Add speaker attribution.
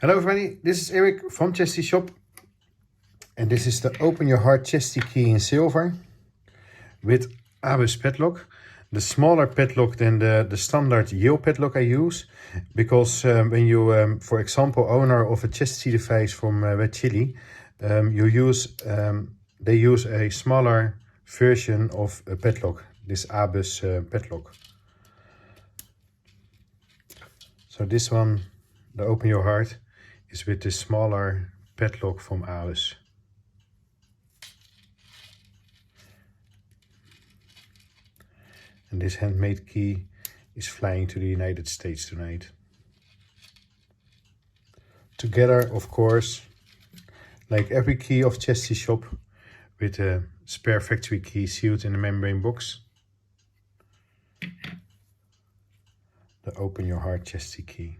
Speaker 1: Hello everybody, this is Eric from Chastity Shop, and this is the Open Your Heart Chastity key in silver with ABUS padlock. The smaller padlock than the standard Yale padlock I use, because when you, for example, owner of a chastity device from Red Chili, they use a smaller version of a padlock, this ABUS padlock. So this one, the Open Your Heart, is with the smaller padlock from ABUS. And this handmade key is flying to the United States tonight. Together, of course, like every key of Chastity Shop, with a spare factory key sealed in a membrane box. The Open Your Heart Chastity key.